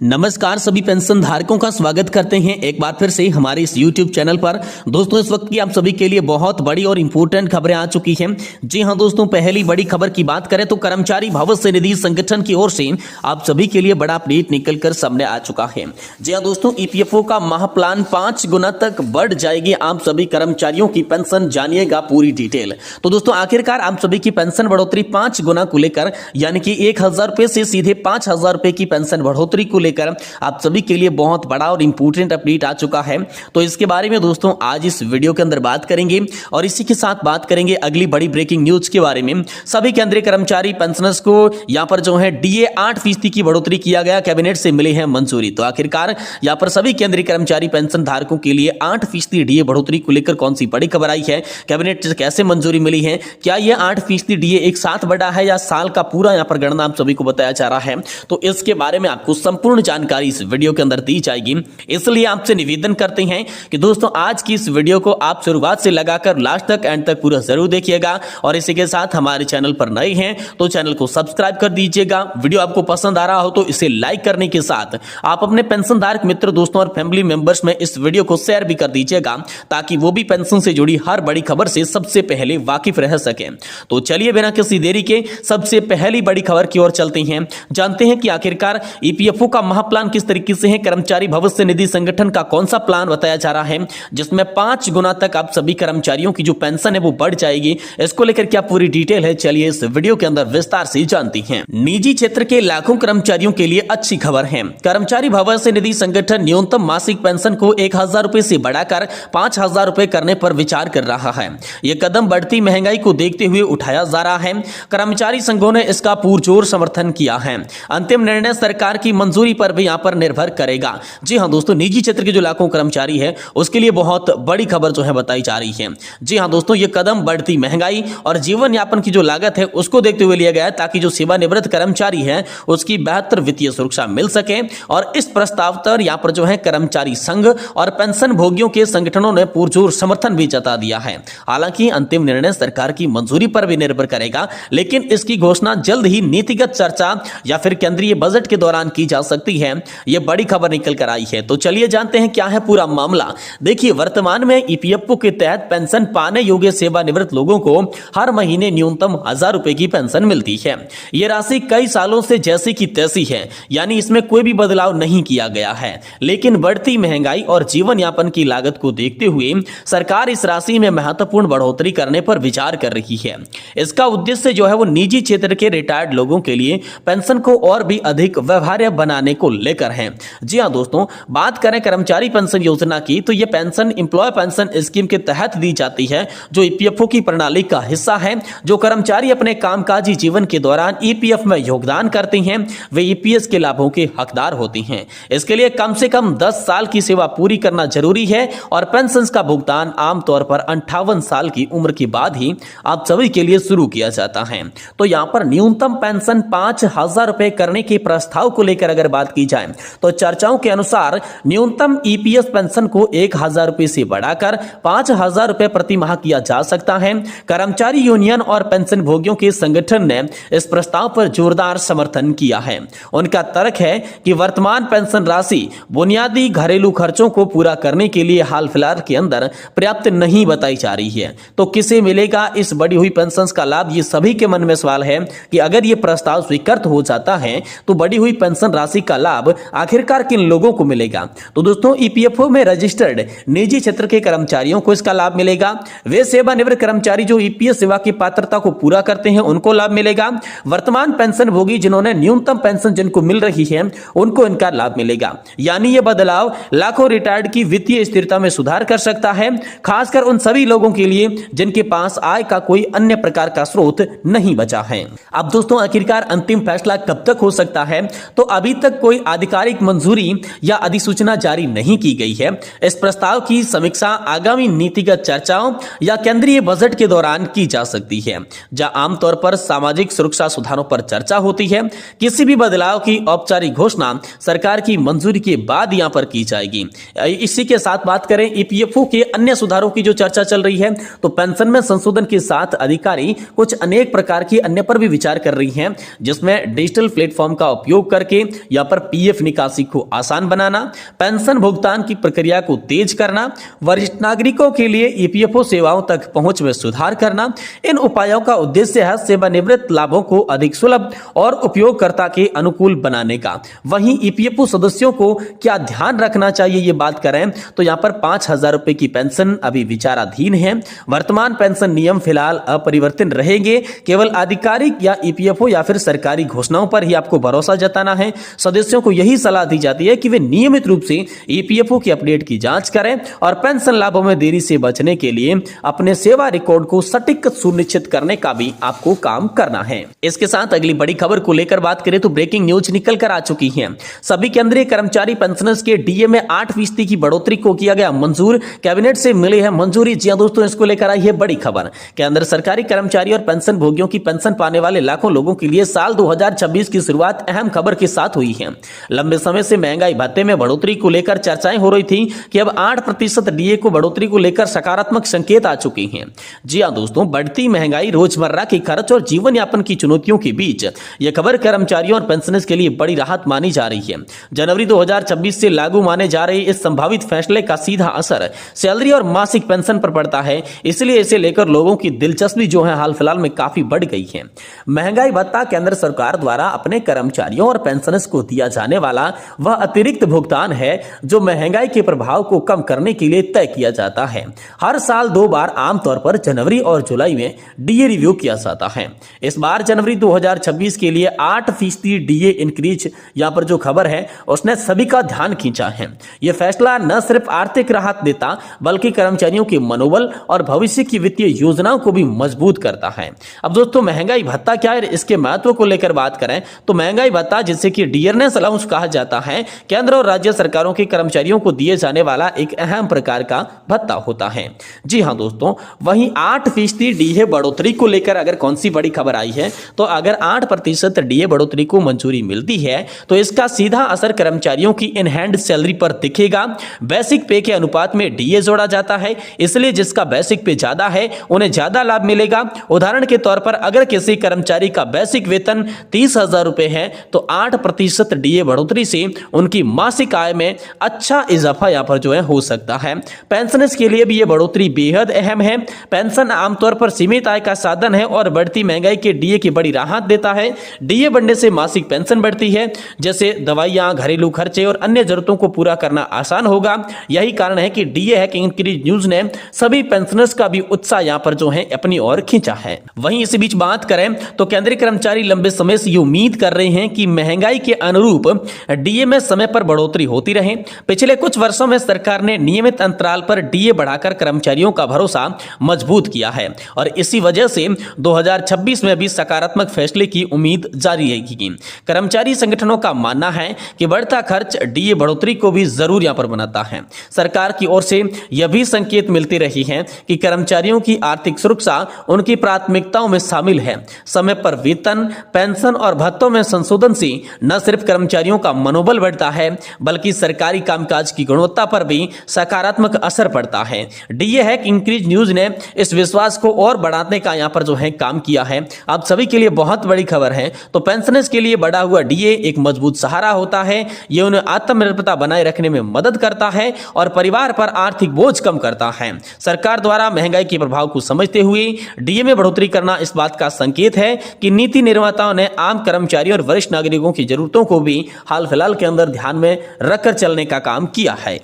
नमस्कार, सभी पेंशन धारकों का स्वागत करते हैं एक बार फिर से हमारे इस YouTube चैनल पर। दोस्तों, इस वक्त की आप सभी के लिए बहुत बड़ी और इंपॉर्टेंट खबरें आ चुकी हैं। जी हां दोस्तों, पहली बड़ी खबर की बात करें तो कर्मचारी भविष्य निधि संगठन की ओर से आप सभी के लिए बड़ा अपडेट निकलकर सामने आ चुका है। जी हां दोस्तों, EPFO का महाप्लान 5 गुना तक बढ़ जाएगी आप सभी कर्मचारियों की पेंशन, जानिएगा पूरी डिटेल। तो दोस्तों, आखिरकार आप सभी की पेंशन बढ़ोतरी 5 गुना को लेकर, यानी कि 1,000 रुपए से सीधे 5,000 रुपए की पेंशन बढ़ोतरी को लेकर आप सभी के लिए बहुत बड़ा और इंपॉर्टेंट अपडेट आ चुका है। तो इसके बारे में दोस्तों आज इस वीडियो के अंदर बात करेंगे और इसी के साथ बात करेंगे अगली बड़ी ब्रेकिंग न्यूज के बारे में। सभी केंद्रीय कर्मचारी पेंशनर्स को यहां पर जो है DA 8% की बढ़ोतरी किया गया, कैबिनेट से मिली है मंजूरी। तो आखिरकार यहां पर सभी केंद्रीय कर्मचारी पेंशन धारकों के लिए 8% DA बढ़ोतरी को लेकर कौन सी बड़ी खबर आई है, कैबिनेट से कैसे मंजूरी मिली है, क्या यह 8% DA एक साथ बढ़ा है या साल का पूरा यहां पर गणना आप सभी को बताया जा रहा है। तो इसके बारे में आपको संपूर्ण जानकारी इस वीडियो के अंदर दी जाएगी। इसलिए आपसे निवेदन करते हैं कि दोस्तों आज की इस वीडियो को आप शुरुआत से लगाकर लास्ट तक, एंड तक पूरा जरूर देखिएगा। और इसी के साथ हमारे चैनल पर नए हैं तो चैनल को सब्सक्राइब कर दीजिएगा। वीडियो आपको पसंद आ रहा हो तो इसे लाइक करने के साथ आप अपने पेंशन धारक मित्र, दोस्तों और फैमिली मेंबर्स में इस वीडियो को शेयर भी कर दीजिएगा, ताकि वो भी पेंशन से जुड़ी हर बड़ी खबर से सबसे पहले वाकिफ रह सके। तो चलिए बिना किसी देरी के सबसे पहली बड़ी खबर की ओर चलते हैं। जानते हैं कि आखिरकार EPFO का महाप्लान किस तरीके से है, कर्मचारी भविष्य निधि संगठन का कौन सा प्लान बताया जा रहा है जिसमें 5 गुना तक आप सभी कर्मचारियों की जो पेंशन है वो बढ़ जाएगी। इसको लेकर क्या पूरी डिटेल है, चलिए इस वीडियो के अंदर विस्तार से जानती हैं। निजी क्षेत्र के लाखों कर्मचारियों के लिए अच्छी खबर है। कर्मचारी भविष्य निधि संगठन न्यूनतम मासिक पेंशन को 1,000 रुपए से बढ़ाकर 5,000 रुपए करने पर विचार कर रहा है। यह कदम बढ़ती महंगाई को देखते हुए उठाया जा रहा है। कर्मचारी संघों ने इसका पुरजोर समर्थन किया है। अंतिम निर्णय सरकार की मंजूरी पर भी यहां पर निर्भर करेगा। जी हां दोस्तों, निजी क्षेत्र के जो लाखों कर्मचारी है उसके लिए बहुत बड़ी खबर जो है बताई जा रही है। जी हां दोस्तों, यह कदम बढ़ती महंगाई और जीवन यापन की जो लागत है उसको देखते हुए लिया गया है, ताकि जो सेवानिवृत्त कर्मचारी है उसकी बेहतर वित्तीय सुरक्षा मिल सके। और इस प्रस्ताव पर यहां पर जो है कर्मचारी संघ और पेंशन भोगियों के संगठनों ने पुरजोर समर्थन भी जता दिया है। हालांकि अंतिम निर्णय सरकार की मंजूरी पर भी निर्भर करेगा, लेकिन इसकी घोषणा जल्द ही नीतिगत चर्चा या फिर केंद्रीय बजट के दौरान की जा सकती है। यह बड़ी खबर निकल कर आई है। तो चलिए जानते हैं क्या है पूरा मामला। देखिए, वर्तमान में EPFO के तहत पेंशन पाने योग्य सेवानिवृत्त लोगों को हर महीने न्यूनतम 1,000 रुपए की पेंशन मिलती है। यह राशि कई सालों से जैसी की तैसी है, यानी इसमें कोई भी बदलाव नहीं किया गया है। लेकिन बढ़ती महंगाई और जीवन यापन की लागत को देखते हुए सरकार इस राशि में महत्वपूर्ण बढ़ोतरी करने पर विचार कर रही है। इसका उद्देश्य जो है वो निजी क्षेत्र के रिटायर्ड लोगों के लिए पेंशन को और भी अधिक व्यवहार्य बनाने को लेकर है। जी हां दोस्तों, बात करें कर्मचारी पेंशन योजना की तो यह पेंशन एम्प्लॉय पेंशन स्कीम के तहत दी जाती है, जो EPFO की प्रणाली का हिस्सा है। जो कर्मचारी अपने कामकाजी जीवन के दौरान EPF में योगदान करते हैं वे EPS के लाभों के हकदार होते हैं। इसके लिए कम से कम 10 साल की सेवा पूरी करना जरूरी है और पेंशन का भुगतान आमतौर पर 58 साल की उम्र के बाद ही आप सभी के लिए शुरू किया जाता है। तो यहां पर न्यूनतम पेंशन 5,000 रुपए करने के प्रस्ताव को लेकर अगर बात की जाए तो चर्चाओं के अनुसार न्यूनतम EPS पेंशन को 1,000 रुपए से बढ़ाकर 5,000 रुपए प्रति माह किया जा सकता है। कर्मचारी यूनियन और पेंशन भोगियों के संगठन ने इस प्रस्ताव पर जोरदार समर्थन किया है। उनका तर्क है कि वर्तमान पेंशन राशि बुनियादी घरेलू खर्चों को पूरा करने के लिए हाल फिलहाल के अंदर पर्याप्त नहीं बताई जा रही है। तो किसे मिलेगा इस बढ़ी हुई पेंशन का लाभ, ये सभी के मन में सवाल है कि अगर यह प्रस्ताव स्वीकृत हो जाता है तो बढ़ी हुई पेंशन राशि का लाभ आखिरकार किन लोगों को मिलेगा। तो दोस्तों, EPFO में रजिस्टर्ड निजी क्षेत्र के कर्मचारियों को इसका लाभ मिलेगा। वे सेवानिवृत्त कर्मचारी जो EPS सेवा की पात्रता को पूरा करते हैं उनको लाभ मिलेगा। वर्तमान पेंशन भोगी जिन्होंने न्यूनतम पेंशन जिनको मिल रही है उनको इनका लाभ मिलेगा। यानी यह बदलाव लाखों रिटायर्ड की वित्तीय स्थिरता में सुधार कर सकता है, खासकर उन सभी लोगों के लिए जिनके पास आय का कोई अन्य प्रकार का स्रोत नहीं बचा है। अब दोस्तों, आखिरकार अंतिम फैसला कब तक हो सकता है, तो अभी तक कोई आधिकारिक मंजूरी या अधिसूचना जारी नहीं की गई है। इस प्रस्ताव की समीक्षा आगामी नीतिगत चर्चाओं या केंद्रीय बजट के दौरान की जा सकती है, जहां आमतौर पर सामाजिक सुरक्षा सुधारों पर चर्चा होती है। किसी भी बदलाव की औपचारिक घोषणा सरकार की मंजूरी के बाद यहां पर की जाएगी। इसी के साथ बात करें EPFO के अन्य सुधारों की जो चर्चा चल रही है, तो पेंशन में संशोधन के साथ अधिकारी कुछ अनेक प्रकार की अन्य पर भी विचार कर रही हैं, जिसमें डिजिटल प्लेटफॉर्म का उपयोग करके या यहाँ पर पीएफ निकासी को आसान बनाना, पेंशन भुगतान की प्रक्रिया को तेज करना, वरिष्ठ नागरिकों के लिए ईपीएफओ सेवाओं तक पहुंच में सुधार करना। इन उपायों का उद्देश्य है सेवानिवृत्त लाभों को अधिक सुलभ और उपयोगकर्ता के अनुकूल बनाने का। वहीं ईपीएफओ सदस्यों को क्या ध्यान रखना चाहिए ये बात करें तो यहाँ पर 5,000 रुपए की पेंशन अभी विचाराधीन है। वर्तमान पेंशन नियम फिलहाल अपरिवर्तित रहेंगे। केवल आधिकारिक या ईपीएफओ या फिर सरकारी घोषणाओं पर ही आपको भरोसा जताना है। सदस्यों को यही सलाह दी जाती है कि वे नियमित रूप से ईपीएफओ की अपडेट की जांच करें और पेंशन लाभों में देरी से बचने के लिए अपने सेवा रिकॉर्ड को सटीक सुनिश्चित करने का भी आपको काम करना है। इसके साथ अगली बड़ी खबर को लेकर बात करें तो ब्रेकिंग न्यूज निकल कर आ चुकी है। सभी केंद्रीय कर्मचारी पेंशनर्स के डीए में 8% की बढ़ोतरी को किया गया मंजूर। कैबिनेट से मिली है मंजूरी। जी हां दोस्तों, इसको लेकर आई है बड़ी खबर। केंद्र सरकारी कर्मचारी और पेंशन भोगियों की पेंशन पाने वाले लाखों लोगों के लिए साल 2026 की शुरुआत अहम खबर के साथ हुई है। लंबे समय से महंगाई भत्ते में बढ़ोतरी को लेकर चर्चाएं हो रही थी कि अब 8% डीए को बढ़ोतरी को लेकर सकारात्मक संकेत आ चुके हैं। जी हां दोस्तों, बढ़ती महंगाई, रोजमर्रा के खर्च और जीवन यापन की चुनौतियों के बीच यह खबर कर्मचारियों और पेंशनर्स के लिए बड़ी राहत मानी जा रही है। जनवरी 2026 से लागू माने जा रहे इस संभावित फैसले का सीधा असर सैलरी और मासिक पेंशन पर पड़ता है, इसलिए इसे लेकर लोगों की दिलचस्पी जो है हाल फिलहाल में काफी बढ़ गई है। महंगाई भत्ता केंद्र सरकार द्वारा अपने कर्मचारियों और पेंशनर्स को दिया जाने वाला वह अतिरिक्त भुगतान है जो महंगाई के प्रभाव को कम करने के लिए तय किया जाता है। हर साल 2 बार आमतौर पर जनवरी और जुलाई में डीए रिव्यू किया जाता है। इस बार जनवरी 2026 के लिए 8% डीए इंक्रीज यहां पर जो खबर है उसने सभी का ध्यान खींचा है। यह फैसला न सिर्फ आर्थिक राहत देता बल्कि कर्मचारियों के मनोबल और भविष्य की वित्तीय योजनाओं को भी मजबूत करता है। अब दोस्तों, महंगाई भत्ता क्या है, इसके महत्व को लेकर बात करें तो महंगाई भत्ता, जिसे कि डियरनेस अलाउंस कहा जाता है, केंद्र और राज्य सरकारों के कर्मचारियों को दिए जाने वाला एक अहम प्रकार का भत्ता होता है। जी हां दोस्तों, वहीं 8% डीए बढ़ोतरी को लेकर अगर कौन सी बड़ी खबर आई है तो अगर 8% डीए बढ़ोतरी को मंजूरी मिलती है तो इसका सीधा असर कर्मचारियों की इन हैंड सैलरी पर दिखेगा। बेसिक पे के अनुपात में डीए जोड़ा जाता है, इसलिए जिसका बेसिक पे ज्यादा है उन्हें ज्यादा लाभ मिलेगा। उदाहरण के तौर पर अगर किसी कर्मचारी का बेसिक वेतन 30,000 रुपए है तो 8% डीए बढ़ोतरी से उनकी मासिक आय में अच्छा इजाफा यहां पर जो है हो सकता है। पेंशनर्स के लिए भी यह बढ़ोतरी बेहद अहम है। पेंशन आमतौर पर सीमित आय का साधन है और बढ़ती महंगाई के डीए की बड़ी राहत देता है। डीए बढ़ने से मासिक पेंशन बढ़ती है, जैसे दवाइयां, घरेलू खर्चे और अन्य जरूरतों को पूरा करना आसान होगा। यही कारण है कि डीए हैक इंक्रीज न्यूज ने सभी पेंशनर्स का भी उत्साह यहां पर जो है अपनी ओर खींचा है। वहीं इसी बीच बात करें तो केंद्रीय कर्मचारी लंबे समय से ये उम्मीद कर रहे हैं कि महंगाई के अनुरूप डीए में समय पर बढ़ोतरी होती रहे। पिछले कुछ वर्षों में सरकार ने नियमित अंतराल पर डीए बढ़ाकर कर्मचारियों का भरोसा मजबूत किया है और इसी वजह से 2026 में भी सकारात्मक फैसले की उम्मीद जारी रहेगी। कर्मचारी संगठनों का मानना है कि बढ़ता खर्च डीए बढ़ोतरी को भी जरूर यहां पर बनाता है। सरकार की ओर से यह भी संकेत मिलती रही है कि कर्मचारियों की आर्थिक सुरक्षा उनकी प्राथमिकताओं में शामिल है। समय पर वेतन, पेंशन और भत्तों में संशोधन से न सिर्फ कर्मचारियों का मनोबल बढ़ता है बल्कि सरकारी कामकाज की गुणवत्ता पर भी सकारात्मक असर पड़ता है। डीए हैक इंक्रीज न्यूज ने इस विश्वास को और बढ़ाने का यहां पर जो है काम किया है। आप सभी के लिए बहुत बड़ी खबर है। तो पेंशनर्स के लिए बढ़ा हुआ डीए एक मजबूत सहारा होता है। यह उन्हें आत्मनिर्भरता बनाए रखने में मदद करता है और परिवार पर आर्थिक बोझ कम करता है। सरकार द्वारा महंगाई के प्रभाव को समझते हुए डीए में बढ़ोतरी करना इस बात का संकेत है कि नीति निर्माताओं ने आम कर्मचारियों और वरिष्ठ नागरिकों की जरूरतों को भी हाल फिलहाल के अंदर ध्यान में रखकर चलने का काम किया है।